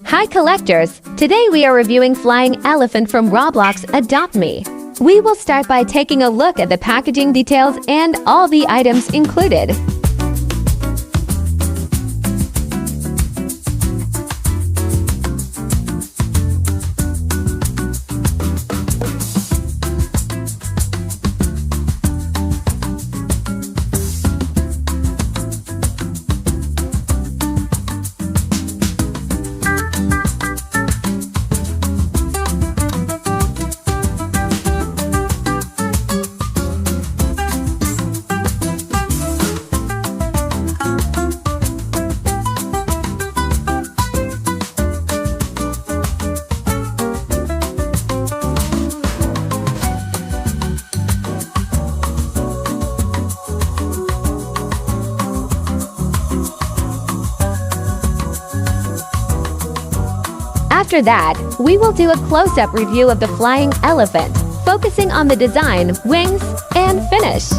Hi collectors! Today we are reviewing Flying Elephant from Roblox Adopt Me. We will start by taking a look at the packaging details and all the items included. After that, we will do a close-up review of the flying elephant, focusing on the design, wings, and finish.